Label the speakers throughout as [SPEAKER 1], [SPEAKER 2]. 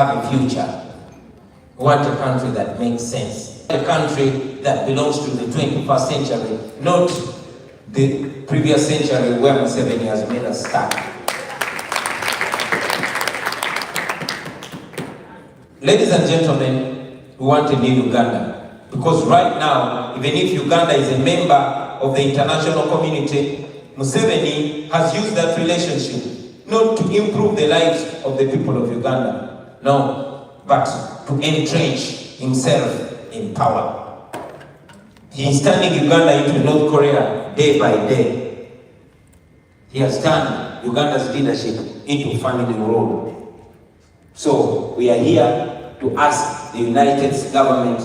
[SPEAKER 1] have a future. We want a country that makes sense. A country that belongs to the 21st century, not the previous century where Museveni has made us stuck. Ladies and gentlemen, we want a new Uganda. Because right now, even if Uganda is a member of the international community, Museveni has used that relationship not to improve the lives of the people of Uganda, no, but to entrench himself in power. He is turning Uganda into North Korea day by day. He has turned Uganda's leadership into family rule. So we are here to ask the United States government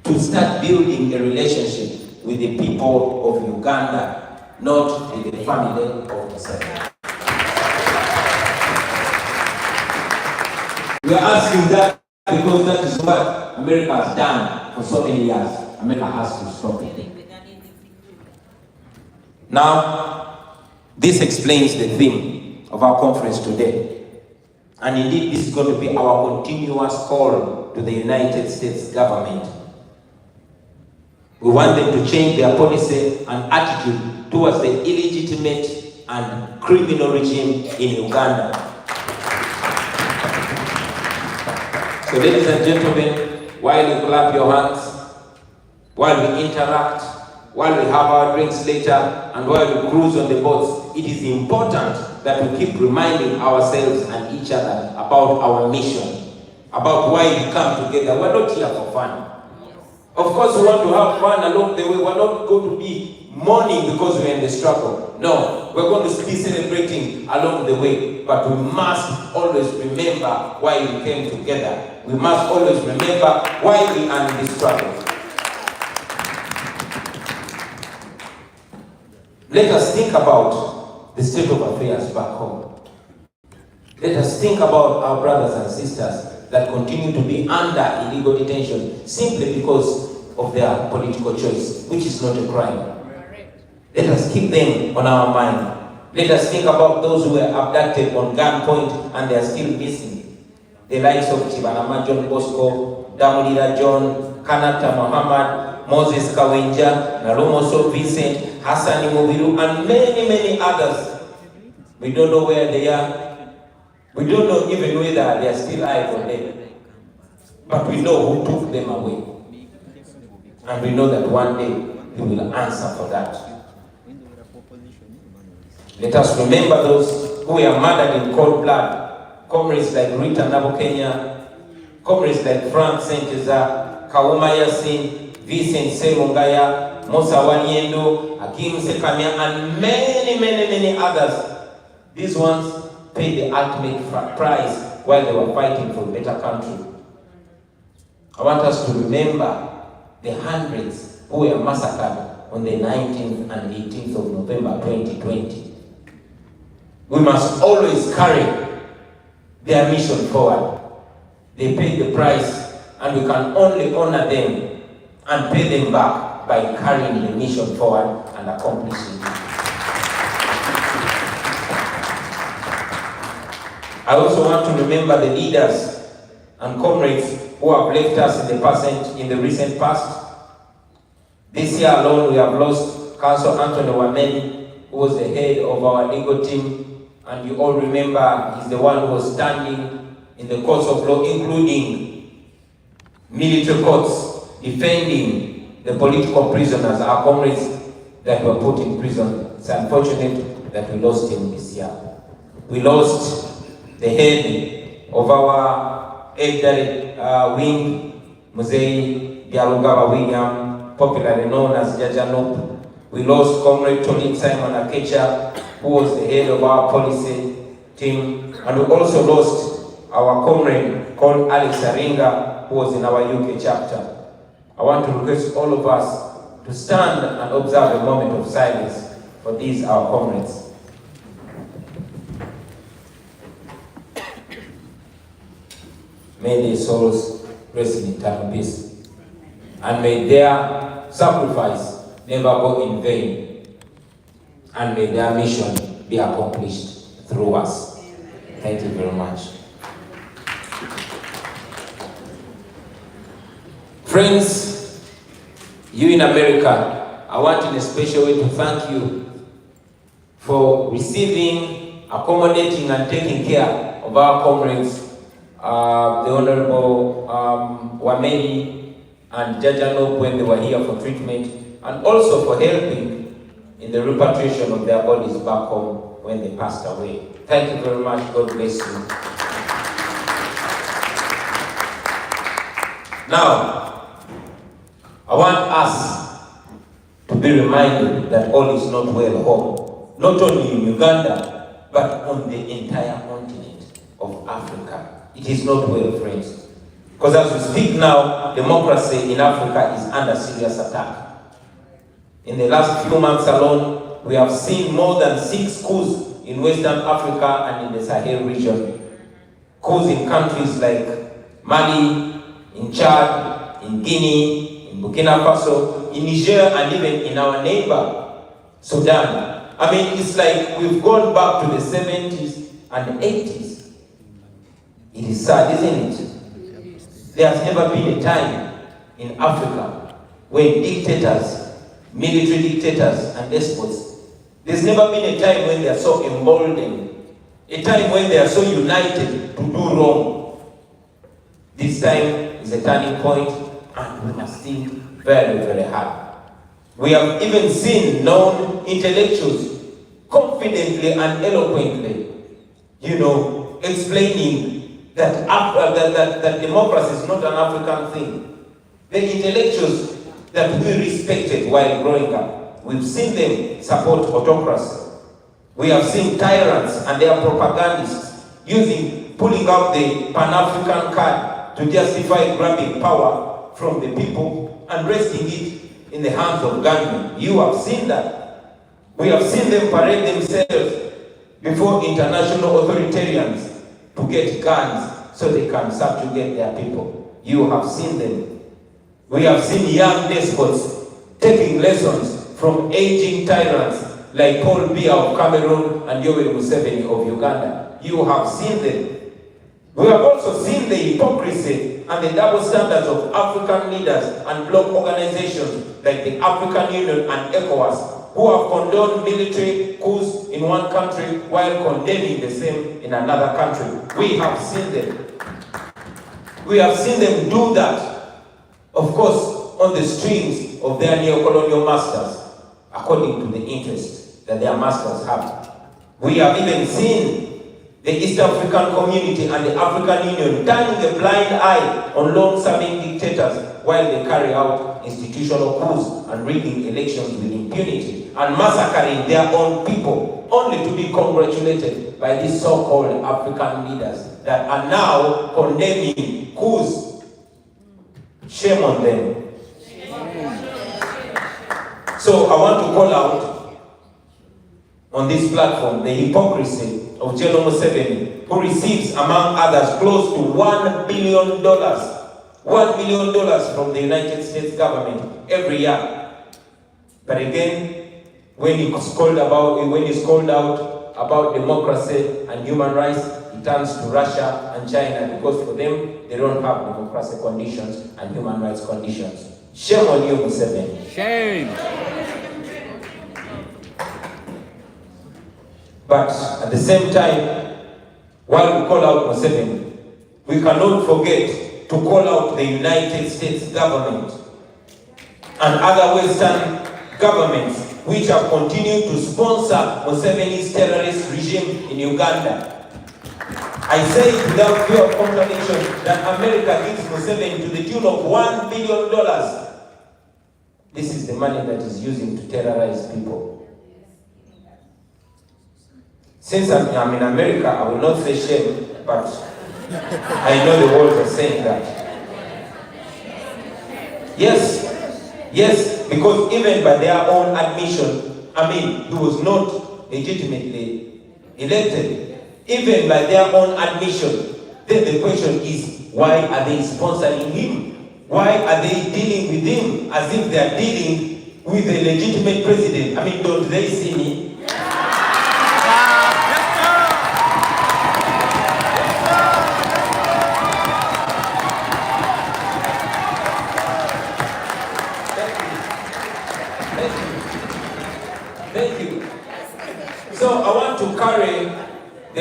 [SPEAKER 1] to start building a relationship with the people of Uganda, not with the family of Museveni. We are asking that because that is what America has done for so many years. America has to stop it. Now, this explains the theme of our conference today. And indeed, this is going to be our continuous call to the United States government. We want them to change their policy and attitude towards the illegitimate and criminal regime in Uganda. So ladies and gentlemen, while you clap your hands, while we interact, while we have our drinks later, and while we cruise on the boats, it is important that we keep reminding ourselves and each other about our mission, about why we come together. We're not here for fun. Of course, we want to have fun along the way. We're not going to be mourning because we're in the struggle. No, we're going to be celebrating along the way. But we must always remember why we came together. We must always remember why we are in this struggle. Let us think about the state of affairs back home. Let us think about our brothers and sisters that continue to be under illegal detention simply because of their political choice, which is not a crime. Let us keep them on our mind. Let us think about those who were abducted on gunpoint and they are still missing. The likes of Chibanama John Bosco, Damulira John, Kanata Muhammad, Moses Kawenja, Narumoso Vincent, Hassan Mubiru, and many, many others. We don't know where they are. We don't know even whether they are still alive or dead. But we know who took them away. And we know that one day He will answer for that. Let us remember those who were murdered in cold blood. Comrades like Rita Nabokenya, comrades like Frank Senteza, Kauma Yasin, Vincent Serungaya, Musa Wanyendo, Hakim Sekamia, and many, many, many others. These ones paid the ultimate price while they were fighting for a better country. I want us to remember the hundreds who were massacred on the 19th and 18th of November 2020. We must always carry their mission forward. They paid the price, and we can only honor them and pay them back by carrying the mission forward and accomplishing it. I also want to remember the leaders and comrades who have left us in the recent past. This year alone, we have lost Councillor Anthony Wameni, who was the head of our legal team, and you all remember he's the one who was standing in the courts of law, including military courts, defending the political prisoners, our comrades that were put in prison. It's unfortunate that we lost him this year. We lost the head of our elderly wing, Mzee Byalugaba William, popularly known as Jajanop. We lost Comrade Tony Simon Akecha, who was the head of our policy team. And we also lost our comrade called Alex Aringa, who was in our UK chapter. I want to request all of us to stand and observe a moment of silence for these, our comrades. May their souls rest in eternal peace. And may their sacrifice never go in vain. And may their mission be accomplished through us. Thank you very much. Friends, you in America, I want in a special way to thank you for receiving, accommodating, and taking care of our comrades, the Honorable Wameni and Jajano when they were here for treatment, and also for helping in the repatriation of their bodies back home when they passed away. Thank you very much. God bless you. Now, I want us to be reminded that all is not well home, not only in Uganda, but on the entire continent of Africa. It is not well, friends. Because as we speak now, democracy in Africa is under serious attack. In the last few months alone, we have seen more than 6 coups in Western Africa and in the Sahel region. Coups in countries like Mali, in Chad, in Guinea, in Burkina Faso, in Niger, and even in our neighbor, Sudan. I mean, it's like we've gone back to the 70s and 80s. It is sad, isn't it? There has never been a time in Africa when dictators, military dictators and despots, there's never been a time when they are so emboldened, a time when they are so united to do wrong. This time is a turning point, and we must think very, very hard. We have even seen known intellectuals confidently and eloquently, explaining that democracy is not an African thing. The intellectuals that we respected while growing up, we've seen them support autocracy. We have seen tyrants and their propagandists pulling out the Pan-African card to justify grabbing power from the people and resting it in the hands of gunmen. You have seen that. We have seen them parade themselves before international authoritarians to get guns so they can subjugate their people. You have seen them. We have seen young despots taking lessons from aging tyrants like Paul Biya of Cameroon and Yoweri Museveni of Uganda. You have seen them. We have also seen the hypocrisy and the double standards of African leaders and bloc organizations like the African Union and ECOWAS, who have condoned military coups in one country while condemning the same in another country. We have seen them. We have seen them do that, of course, on the strings of their neo-colonial masters, according to the interests that their masters have. We have even seen the East African community and the African Union turning a blind eye on long-serving dictators while they carry out institutional coups and rigging elections with impunity and massacring their own people, only to be congratulated by these so-called African leaders that are now condemning coups. Shame on them. So I want to call out on this platform the hypocrisy of General Museveni, who receives, among others, close to $1 billion from the United States government every year. But again, when he's called out about democracy and human rights, he turns to Russia and China, because for them, they don't have democratic conditions and human rights conditions. Shame on you, Museveni.
[SPEAKER 2] Shame.
[SPEAKER 1] But at the same time, while we call out Museveni, we cannot forget to call out the United States government and other Western governments which have continued to sponsor Museveni's terrorist regime in Uganda. I say it without fear of contradiction that America gives Museveni to the tune of $1 billion. This is the money that is using to terrorize people. Since I'm in America, I will not say shame, but I know the world is saying that. Yes, because even by their own admission, he was not legitimately elected. Even by their own admission, then the question is, why are they sponsoring him? Why are they dealing with him as if they are dealing with a legitimate president? Don't they see me?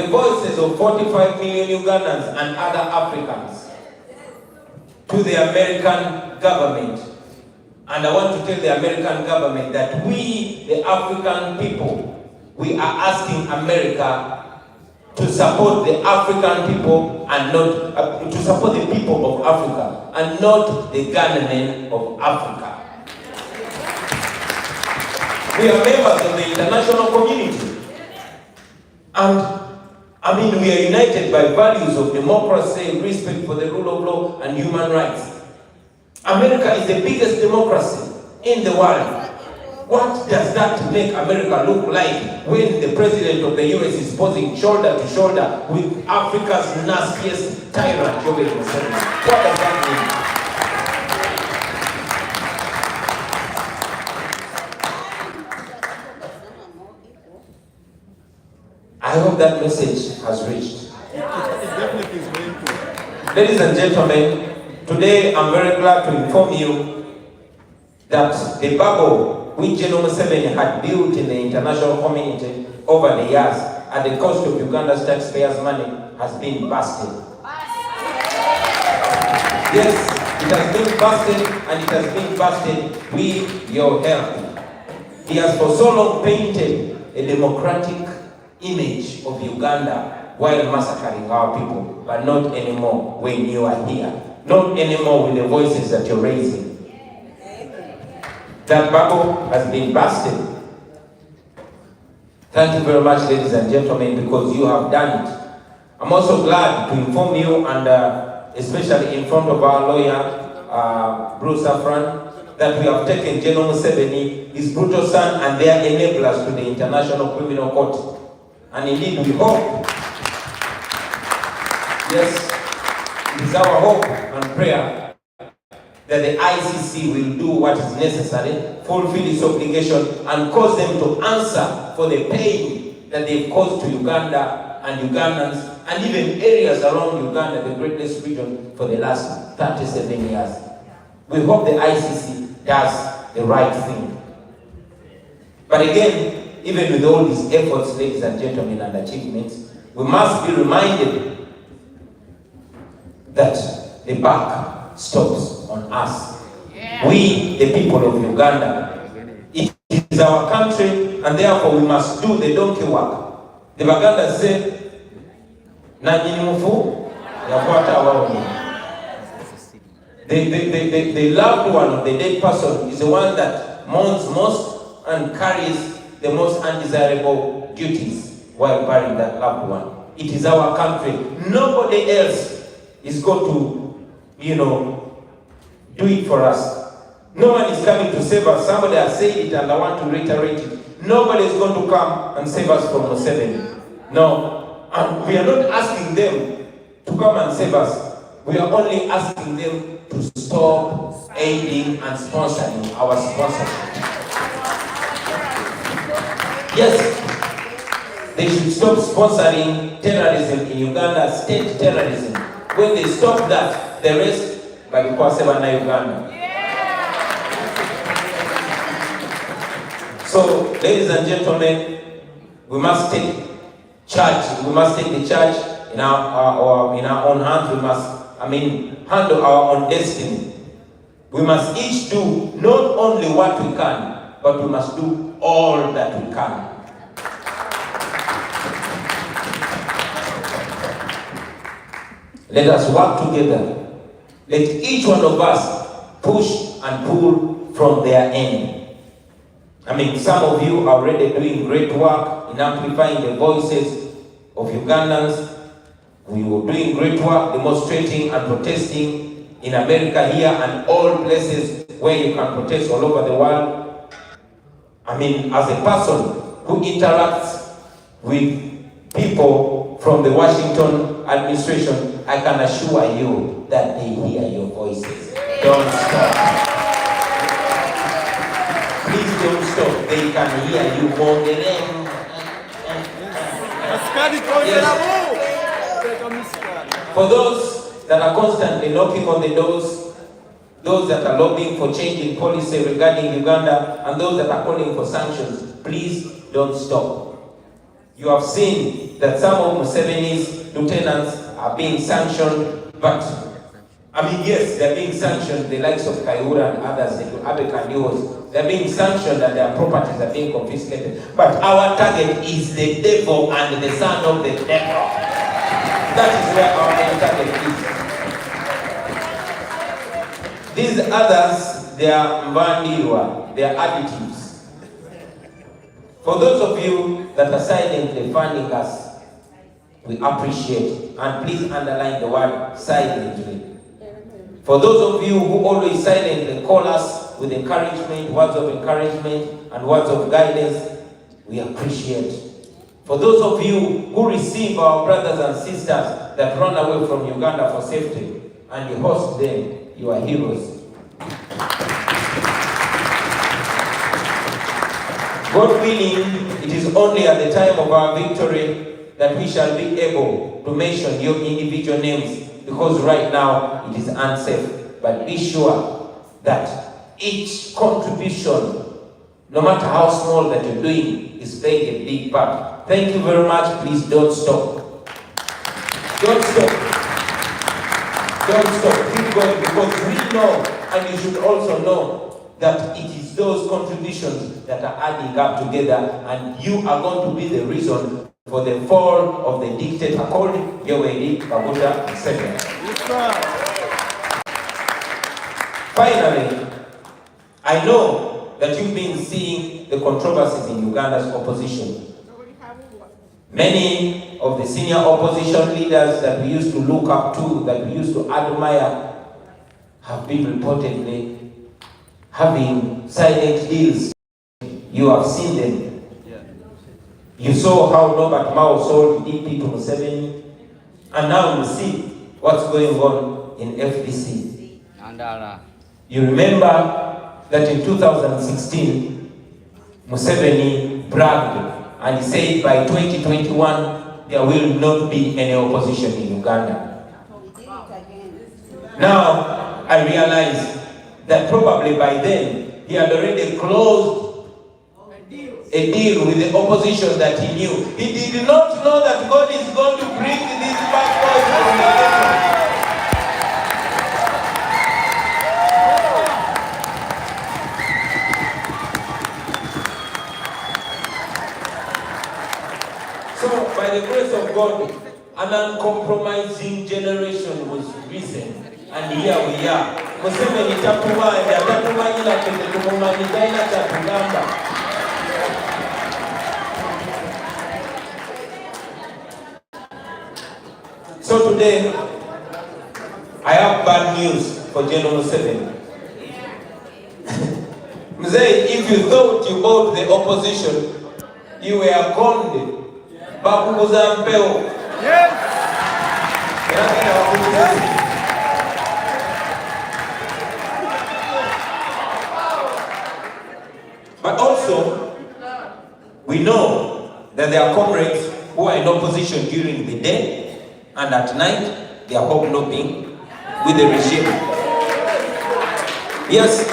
[SPEAKER 1] the voices of 45 million Ugandans and other Africans to the American government. And I want to tell the American government that we, the African people, we are asking America to support the African people and not, to support the people of Africa and not the government of Africa. We are members of the international community. And I mean, we are united by values of democracy, respect for the rule of law and human rights. America is the biggest democracy in the world. What does that make America look like when the president of the US is posing shoulder to shoulder with Africa's nastiest tyrant, Yoweri Museveni? What does that mean? I hope that message has reached.
[SPEAKER 2] It definitely is going to.
[SPEAKER 1] Ladies and gentlemen, today I'm very glad to inform you that the bubble which General Museveni had built in the international community over the years at the cost of Uganda's taxpayers' money has been busted. Yes, it has been busted, and it has been busted with your help. He has for so long painted a democratic image of Uganda while massacring our people, but not anymore when you are here. Not anymore with the voices that you're raising. That bubble has been busted. Thank you very much, ladies and gentlemen, because you have done it. I'm also glad to inform you, and especially in front of our lawyer, Bruce Afran, that we have taken General Museveni, his brutal son, and their enablers to the International Criminal Court. And indeed, we hope, yes, it is our hope and prayer that the ICC will do what is necessary, fulfill its obligation, and cause them to answer for the pain that they've caused to Uganda and Ugandans, and even areas around Uganda, the Great Lakes region, for the last 37 years. We hope the ICC does the right thing. But again, even with all these efforts, ladies and gentlemen, and achievements, we must be reminded that the buck stops on us. Yeah. We, the people of Uganda, it is our country, and therefore we must do the donkey work. The Baganda say, "Najinimufu yakwata awamu." The loved one of the dead person is the one that mourns most and carries the most undesirable duties while burying that loved one. It is our country. Nobody else is going to, do it for us. No one is coming to save us. Somebody has said it, and I want to reiterate it. Nobody is going to come and save us from Museveni. No. And we are not asking them to come and save us. We are only asking them to stop aiding and sponsoring our sponsorship. Yes, they should stop sponsoring terrorism in Uganda, state terrorism. When they stop that, the rest by the Kwasebana Uganda. So, ladies and gentlemen, we must take charge. We must take the charge in our own hands. We must, handle our own destiny. We must each do not only what we can, but we must do all that we can. Let us work together. Let each one of us push and pull from their end. Some of you are already doing great work in amplifying the voices of Ugandans. We were doing great work demonstrating and protesting in America here and all places where you can protest all over the world. As a person who interacts with people from the Washington administration, I can assure you that they hear your voices. Don't stop. Please don't stop. They can hear you more than them. For those that are constantly knocking on the doors, those that are lobbying for change in policy regarding Uganda, and those that are calling for sanctions, please don't stop. You have seen that some of Museveni's lieutenants are being sanctioned, but yes, they're being sanctioned, the likes of Kayura and others, the ADVOCACY, they're being sanctioned and their properties are being confiscated. But our target is the devil and the son of the devil. That is where our main target is. These others, they are mvandirwa, they are additives. For those of you that are silently funding us, we appreciate, and please underline the word silently. For those of you who always silently call us with encouragement, words of encouragement and words of guidance, we appreciate. For those of you who receive our brothers and sisters that run away from Uganda for safety and you host them, you are heroes. God willing, it is only at the time of our victory that we shall be able to mention your individual names, because right now it is unsafe. But be sure that each contribution, no matter how small that you're doing, is playing a big part. Thank you very much. Please don't stop. Don't stop. Don't stop. Keep going, because we know, and you should also know, that it is those contributions that are adding up together, and you are going to be the reason for the fall of the dictator called Yoweri Kaguta Museveni. Finally, I know that you've been seeing the controversies in Uganda's opposition. Many of the senior opposition leaders that we used to look up to, that we used to admire, have been reportedly having silent deals. You have seen them. You saw how Robert Mao sold DP to Museveni, and now you see what's going on in FDC. You remember that in 2016, Museveni bragged and he said by 2021 there will not be any opposition in Uganda. Now I realize that probably by then he had already closed a deal with the opposition that he knew. He did not know that God is going to bring these bad boys from the devil. So, by the grace of God, an uncompromising generation was risen, and here we are. Museveni tatumanya, tatumanyira kete tumumanyigaina tatugamba. So today, I have bad news for General Museveni. Mzee, if you thought you owed the opposition, you were conned. Bakubuza mpeo. Yes. But also, we know that there are comrades who are in opposition during the day, and at night they are hobnobbing with the regime. Yes,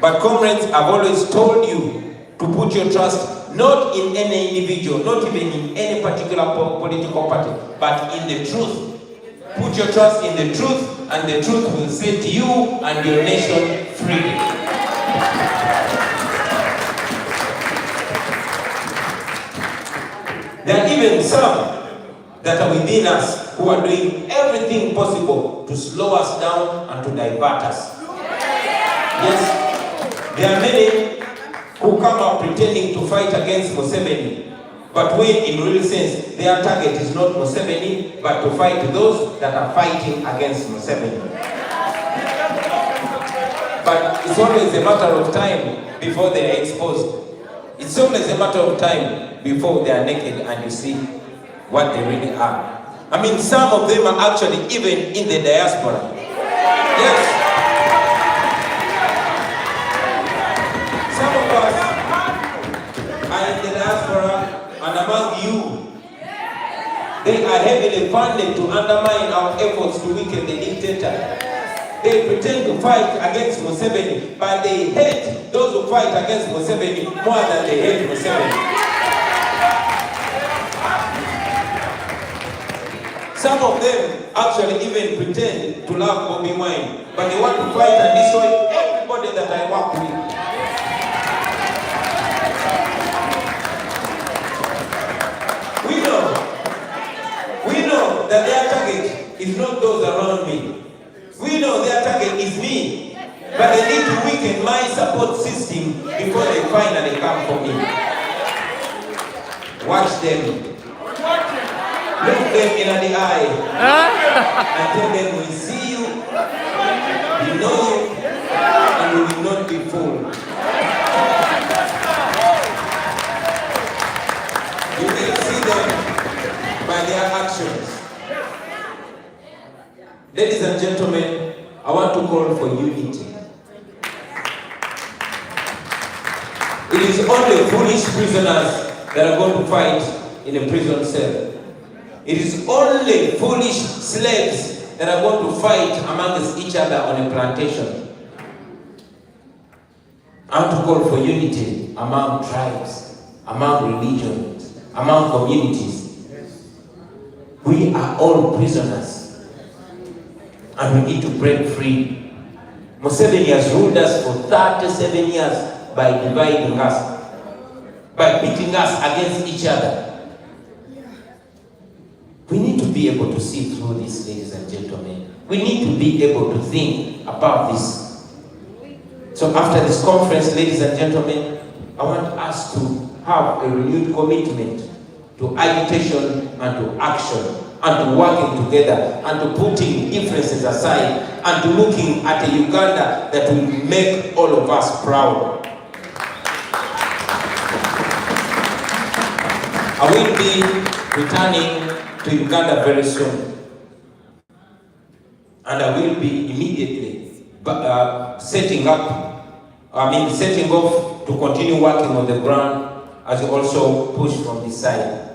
[SPEAKER 1] but comrades, I've always told you to put your trust not in any individual, not even in any particular political party, but in the truth. Put your trust in the truth, and the truth will set you and your nation free. There are even some that are within us who are doing everything possible to slow us down and to divert us. Yes, there are many who come up pretending to fight against Museveni, but when in real sense their target is not Museveni, but to fight those that are fighting against Museveni. But it's always a matter of time before they are exposed. It's always a matter of time before they are naked and you see what they really are. I mean, some of them are actually even in the diaspora. Yes. Some of us are in the diaspora, and among you, they are heavily funded to undermine our efforts to weaken the dictator. They pretend to fight against Museveni, but they hate those who fight against Museveni more than they hate Museveni. Some of them actually even pretend to love Bobby Wine, but they want to fight and destroy everybody that I work with. We know that their target is not those around me. We know their target is me, but they need to weaken my support system before they finally come for me. Watch them. Look them in the eye and tell them we see you, we know you, and we will not be fooled. You will see them by their actions. Ladies and gentlemen, I want to call for unity. It is only foolish prisoners that are going to fight in a prison cell. It is only foolish slaves that are going to fight amongst each other on a plantation. I want to call for unity among tribes, among religions, among communities. We are all prisoners, and we need to break free. Museveni has ruled us for 37 years by dividing us, by pitting us against each other. We need to be able to see through this, ladies and gentlemen. We need to be able to think about this. So after this conference, ladies and gentlemen, I want us to have a renewed commitment to agitation and to action and to working together and to putting differences aside and to looking at a Uganda that will make all of us proud. I will be returning to Uganda very soon, and I will be immediately setting off to continue working on the ground as we also push from this side.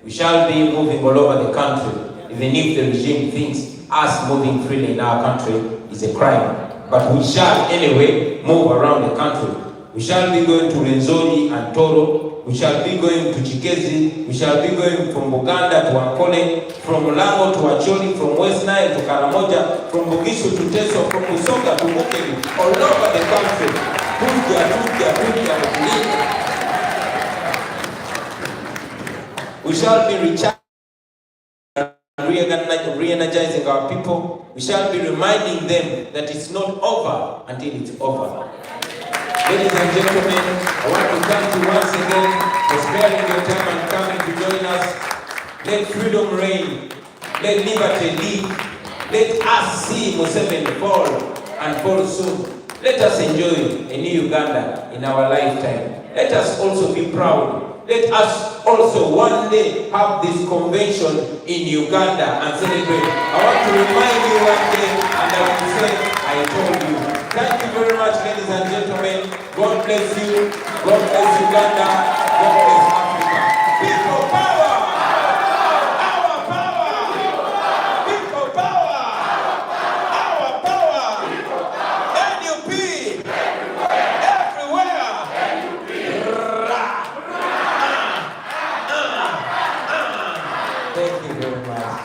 [SPEAKER 1] We shall be moving all over the country, even if the regime thinks us moving freely in our country is a crime. But we shall anyway move around the country. We shall be going to Renzori and Toro. We shall be going to Chikezi. We shall be going from Buganda to Ankole, from Mulango to Acholi, from West Nile to Karamoja, from Bugishu to Teso, from Usoga to Mukeli, all over the country. We shall be recharging and re-energizing our people. We shall be reminding them that it's not over until it's over. Ladies and gentlemen, I want to thank you once again for sparing your time and coming to join us. Let freedom reign. Let liberty live. Let us see Museveni fall and fall soon. Let us enjoy a new Uganda in our lifetime. Let us also be proud. Let us also one day have this convention in Uganda and celebrate. I want to remind you one day, and I want to say, I told you. Thank you very much, ladies and gentlemen. God bless you. God bless Uganda. God bless Africa. People power! Our power! People power! Our power! NUP! Everywhere! Thank you very much.